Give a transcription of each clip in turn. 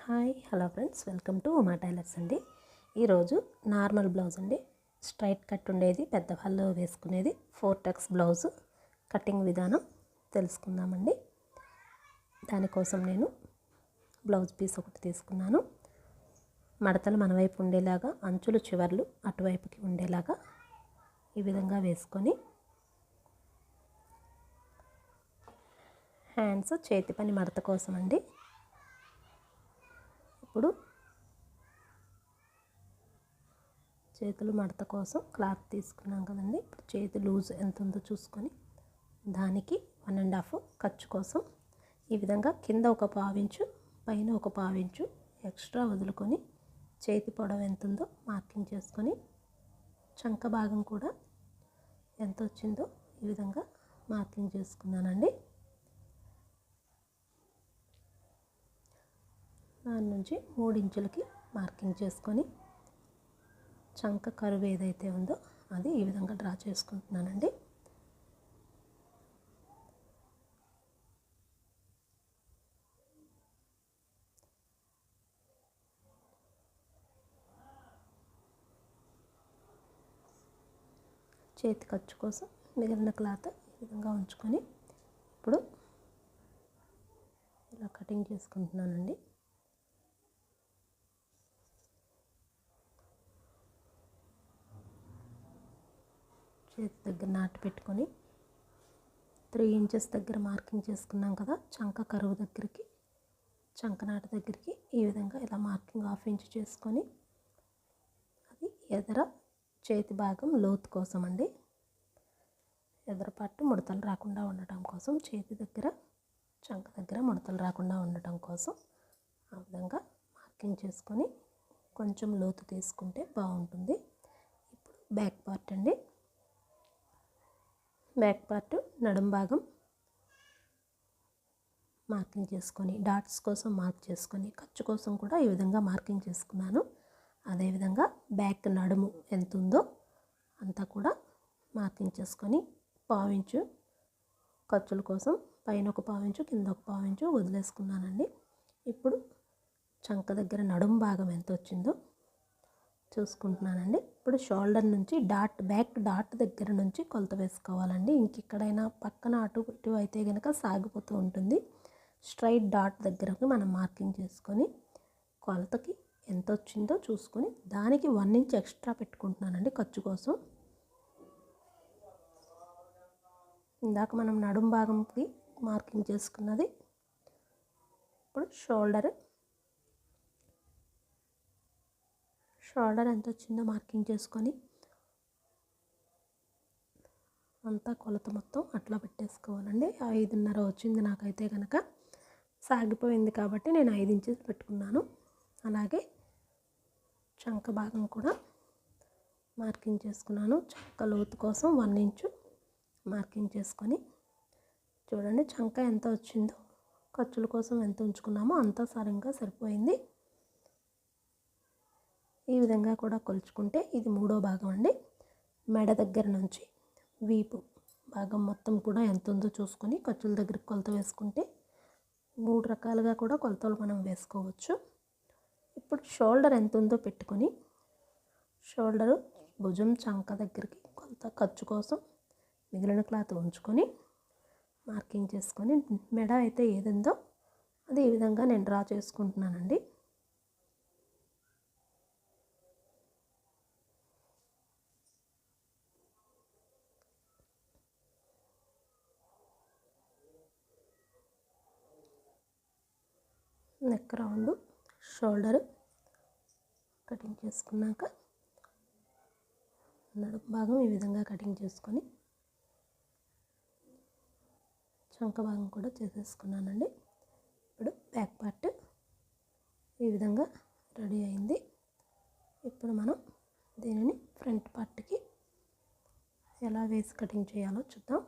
Hi hello friends, welcome to Uma tailors అండి. ఈరోజు normal blouse అండి, స్ట్రైట్ కట్ ఉండేది, పెద్దవాళ్ళు వేసుకునేది 4 టక్స్ బ్లౌజ్ కటింగ్ విధానం తెలుసుకుందామండి. దానికోసం నేను బ్లౌజ్ పీస్ ఒకటి తీసుకున్నాను. మడతలు మన వైపు ఉండేలాగా, అంచులు చివర్లు అటువైపుకి ఉండేలాగా ఈ విధంగా వేసుకొని, హ్యాండ్స్ చేతి పని మడత కోసం అండి. ఇప్పుడు చేతులు మడత కోసం క్లాత్ తీసుకున్నాం కదండి. ఇప్పుడు చేతి లూజ్ ఎంత ఉందో చూసుకొని దానికి 1.5 ఖర్చు కోసం ఈ విధంగా కింద ఒక పావించు, పైన ఒక పావించు ఎక్స్ట్రా వదులుకొని చేతి పొడవు ఎంత ఉందో మార్కింగ్ చేసుకొని, చంక భాగం కూడా ఎంత వచ్చిందో ఈ విధంగా మార్కింగ్ చేసుకున్నానండి. దాని నుంచి 3 ఇంచులకి మార్కింగ్ చేసుకొని, చంక కరువు ఏదైతే ఉందో అది ఈ విధంగా డ్రా చేసుకుంటున్నానండి. చేతి ఖర్చు కోసం మిగిలిన క్లాత్ ఈ విధంగా ఉంచుకొని ఇప్పుడు ఇలా కటింగ్ చేసుకుంటున్నానండి. చేతి దగ్గర నాటు పెట్టుకొని 3 ఇంచెస్ దగ్గర మార్కింగ్ చేసుకున్నాం కదా, చంక కరువు దగ్గరికి, చంక నాటు దగ్గరికి ఈ విధంగా ఇలా మార్కింగ్ 1/2 ఇంచ్ చేసుకొని, అది ఎదర చేతి భాగం లోతు కోసం అండి. ఎదర పట్టు ముడతలు రాకుండా ఉండటం కోసం, చేతి దగ్గర చంక దగ్గర ముడతలు రాకుండా ఉండటం కోసం ఆ విధంగా మార్కింగ్ చేసుకొని కొంచెం లోతు తీసుకుంటే బాగుంటుంది. ఇప్పుడు బ్యాక్ పార్ట్ అండి. బ్యాక్ పార్ట్ నడుం భాగం మార్కింగ్ చేసుకొని, డాట్స్ కోసం మార్క్ చేసుకొని, ఖర్చు కోసం కూడా ఈ విధంగా మార్కింగ్ చేసుకున్నాను. అదేవిధంగా బ్యాక్ నడుము ఎంత ఉందో అంతా కూడా మార్కింగ్ చేసుకొని, పావించు ఖర్చుల కోసం పైన ఒక పావించు, కింద ఒక పావించు వదిలేసుకున్నానండి. ఇప్పుడు చంక దగ్గర నడుము భాగం ఎంత వచ్చిందో చూసుకుంటున్నానండి. ఇప్పుడు షోల్డర్ నుంచి డాట్, బ్యాక్ డాట్ దగ్గర నుంచి కొలత వేసుకోవాలండి. ఇంకెక్కడైనా పక్కన అటు ఇటు అయితే కనుక సాగిపోతూ ఉంటుంది. స్ట్రైట్ డాట్ దగ్గరకు మనం మార్కింగ్ చేసుకొని, కొలతకి ఎంత వచ్చిందో చూసుకొని దానికి 1 ఇంచ్ ఎక్స్ట్రా పెట్టుకుంటున్నానండి ఖర్చు కోసం. ఇందాక మనం నడుం భాగంకి మార్కింగ్ చేసుకున్నది. ఇప్పుడు షోల్డర్ ఎంత వచ్చిందో మార్కింగ్ చేసుకొని అంతా కొలత మొత్తం అట్లా పెట్టేసుకోవాలండి. 5.5 వచ్చింది నాకైతే కనుక, సాగిపోయింది కాబట్టి నేను 5 ఇంచెస్ పెట్టుకున్నాను. అలాగే చంక భాగం కూడా మార్కింగ్ చేసుకున్నాను. చంక లోతు కోసం 1 ఇంచు మార్కింగ్ చేసుకొని, చూడండి చంక ఎంత వచ్చిందో, ఖర్చుల కోసం ఎంత ఉంచుకున్నామో అంతా సరిగ్గా సరిపోయింది. ఈ విధంగా కూడా కొలుచుకుంటే ఇది 3వ భాగం అండి. మెడ దగ్గర నుంచి వీపు భాగం మొత్తం కూడా ఎంత ఉందో చూసుకొని ఖర్చుల దగ్గరికి కొలత వేసుకుంటే 3 రకాలుగా కూడా కొలతలు మనం వేసుకోవచ్చు. ఇప్పుడు షోల్డర్ ఎంత ఉందో పెట్టుకొని, షోల్డరు భుజం చంక దగ్గరికి కొలత ఖర్చు కోసం మిగిలిన క్లాత్ ఉంచుకొని మార్కింగ్ చేసుకొని, మెడ అయితే ఏదుందో అది ఈ విధంగా నేను డ్రా చేసుకుంటున్నానండి. నెక్ రౌండ్, షోల్డర్ కటింగ్ చేసుకున్నాక నడుము భాగం ఈ విధంగా కటింగ్ చేసుకొని, చంక భాగం కూడా చేసేసుకున్నానండి. ఇప్పుడు బ్యాక్ పార్ట్ ఈ విధంగా రెడీ అయింది. ఇప్పుడు మనం దీనిని ఫ్రంట్ పార్ట్కి ఎలా వేసి కటింగ్ చేయాలో చూద్దాం.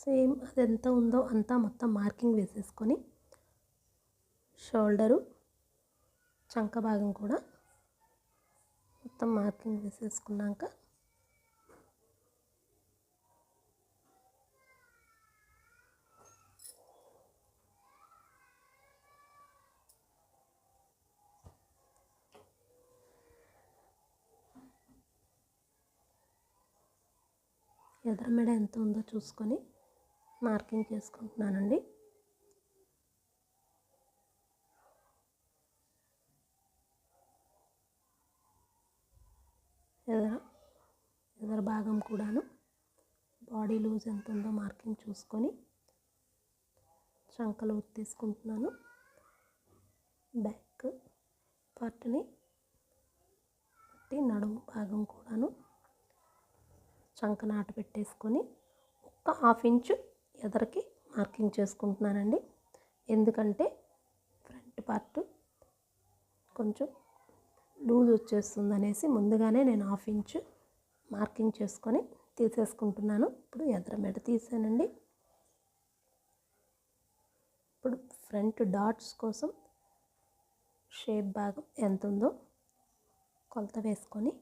సేమ్ అది ఎంత ఉందో అంతా మొత్తం మార్కింగ్ వేసేసుకొని, షోల్డరు చంక భాగం కూడా మొత్తం మార్కింగ్ వేసేసుకున్నాక ఎదర మెడ ఎంత ఉందో చూసుకొని మార్కింగ్ చేసుకుంటున్నానండి. ఎదర భాగం కూడాను బాడీ లూజ్ ఎంత ఉందో మార్కింగ్ చూసుకొని చంకలు తీసుకుంటున్నాను. బ్యాక్ పార్ట్ని నడుము భాగం కూడాను చంక నాటు పెట్టేసుకొని ఒక హాఫ్ ఇంచు ఎదరికి మార్కింగ్ చేసుకుంటున్నానండి. ఎందుకంటే ఫ్రంట్ పార్ట్ కొంచెం లూజ్ వచ్చేస్తుంది అనేసి ముందుగానే నేను హాఫ్ ఇంచు మార్కింగ్ చేసుకొని తీసేసుకుంటున్నాను. ఇప్పుడు ఎదర మెడ తీసానండి. ఇప్పుడు ఫ్రంట్ డాట్స్ కోసం షేప్ భాగం ఎంత ఉందో కొలత వేసుకొని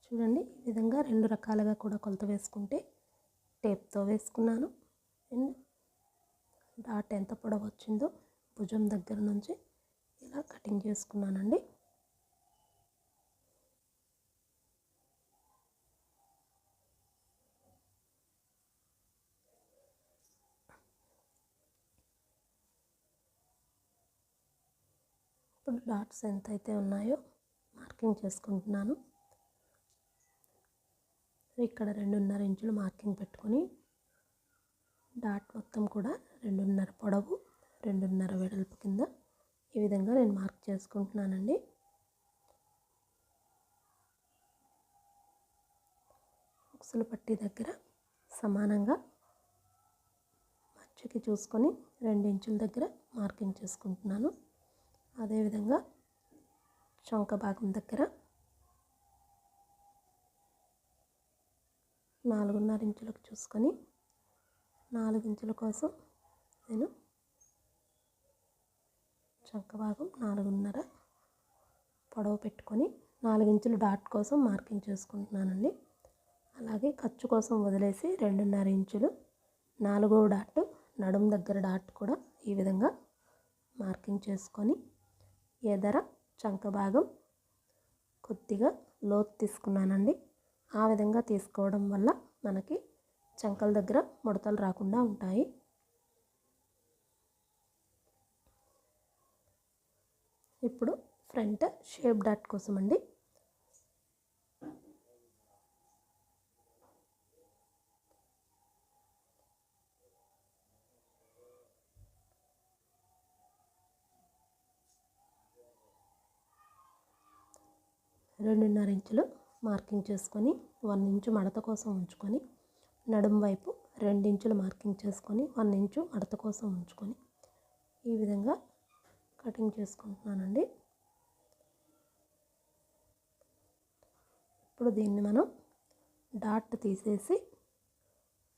చూడండి, ఈ విధంగా 2 రకాలుగా కూడా కొలత వేసుకుంటే టేప్తో వేసుకున్నాను. అండ్ డాట్ ఎంత పొడవు వచ్చిందో భుజం దగ్గర నుంచి ఇలా కటింగ్ చేసుకున్నానండి. ఇప్పుడు డాట్స్ ఎంతైతే ఉన్నాయో మార్కింగ్ చేసుకుంటున్నాను. ఇక్కడ 2.5 ఇంచులు మార్కింగ్ పెట్టుకొని డాట్ మొత్తం కూడా 2.5 పొడవు 2.5 వెడల్పు కింద ఈ విధంగా నేను మార్క్ చేసుకుంటున్నానండి. ఉక్సులు పట్టి దగ్గర సమానంగా మధ్యకి చూసుకొని 2 ఇంచుల దగ్గర మార్కింగ్ చేసుకుంటున్నాను. అదేవిధంగా చొంక భాగం దగ్గర 4.5 ఇంచులకు చూసుకొని 4 ఇంచుల కోసం నేను చంక భాగం 4.5 పొడవు పెట్టుకొని 4 ఇంచులు డాట్ కోసం మార్కింగ్ చేసుకుంటున్నానండి. అలాగే ఖర్చు కోసం వదిలేసి 2.5 ఇంచులు 4వ డాట్ నడుము దగ్గర డాట్ కూడా ఈ విధంగా మార్కింగ్ చేసుకొని ఎదర చంక భాగం కొద్దిగా లోతు తీసుకున్నానండి. ఆ విధంగా తీసుకోవడం వల్ల మనకి చంకల దగ్గర ముడతలు రాకుండా ఉంటాయి. ఇప్పుడు ఫ్రంట్ షేప్ డాట్ కోసం అండి రెండున్నర ఇంచులు మార్కింగ్ చేసుకొని 1 ఇంచు మడత కోసం ఉంచుకొని నడుము వైపు 2 ఇంచులు మార్కింగ్ చేసుకొని 1 ఇంచు మడత కోసం ఉంచుకొని ఈ విధంగా కటింగ్ చేసుకుంటున్నానండి. ఇప్పుడు దీన్ని మనం డాట్ తీసేసి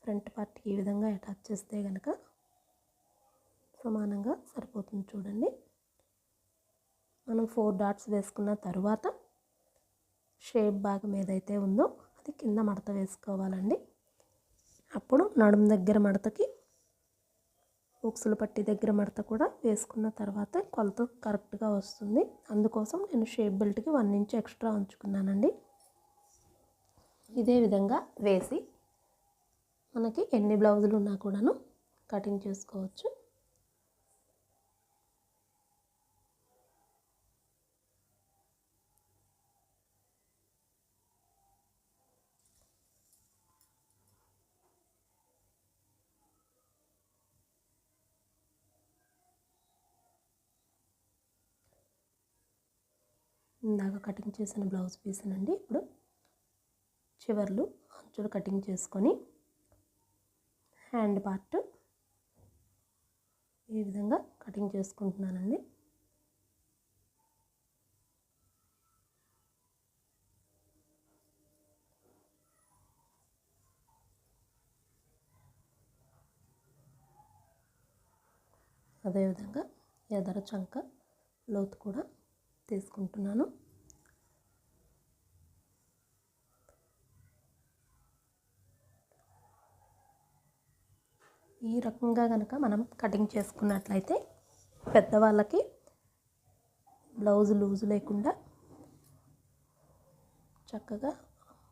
ఫ్రంట్ పార్ట్కి ఈ విధంగా అటాచ్ చేస్తే కనుక సమానంగా సరిపోతుంది. చూడండి, మనం 4 డాట్స్ వేసుకున్న తర్వాత షేప్ భాగం ఏదైతే ఉందో అది కింద మడత వేసుకోవాలండి. అప్పుడు నడుము దగ్గర మడతకి ఉక్సులు పట్టి దగ్గర మడత కూడా వేసుకున్న తర్వాత కొలత కరెక్ట్గా వస్తుంది. అందుకోసం నేను షేప్ బెల్ట్కి 1 ఇంచ్ ఎక్స్ట్రా ఉంచుకున్నానండి. ఇదే విధంగా వేసి మనకి ఎన్ని బ్లౌజులు ఉన్నా కూడాను కటింగ్ చేసుకోవచ్చు. ఇందాక కటింగ్ చేసిన బ్లౌజ్ పీస్నండి ఇప్పుడు చివర్లు అంచులు కటింగ్ చేసుకొని హ్యాండ్ పార్ట్ ఈ విధంగా కటింగ్ చేసుకుంటున్నానండి. అదేవిధంగా ఎదర చంక లోతు కూడా తీసుకుంటున్నాను. ఈ రకంగా కనుక మనం కటింగ్ చేసుకున్నట్లయితే పెద్దవాళ్ళకి బ్లౌజ్ లూజ్ లేకుండా చక్కగా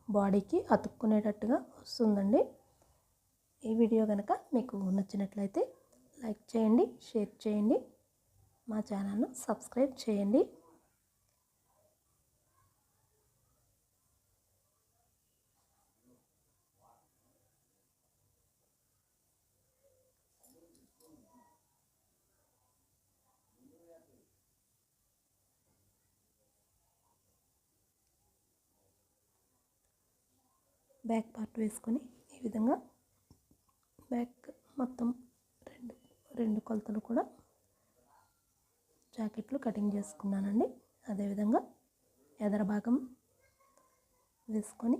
బాడీకి అతుక్కునేటట్టుగా వస్తుందండి. ఈ వీడియో కనుక మీకు నచ్చినట్లయితే లైక్ చేయండి, షేర్ చేయండి, మా ఛానల్ను సబ్స్క్రైబ్ చేయండి. బ్యాక్ పార్ట్ వేసుకొని ఈ విధంగా బ్యాక్ మొత్తం రెండు కొలతలు కూడా జాకెట్లు కటింగ్ చేసుకున్నానండి. అదేవిధంగా ఎదర భాగం వేసుకొని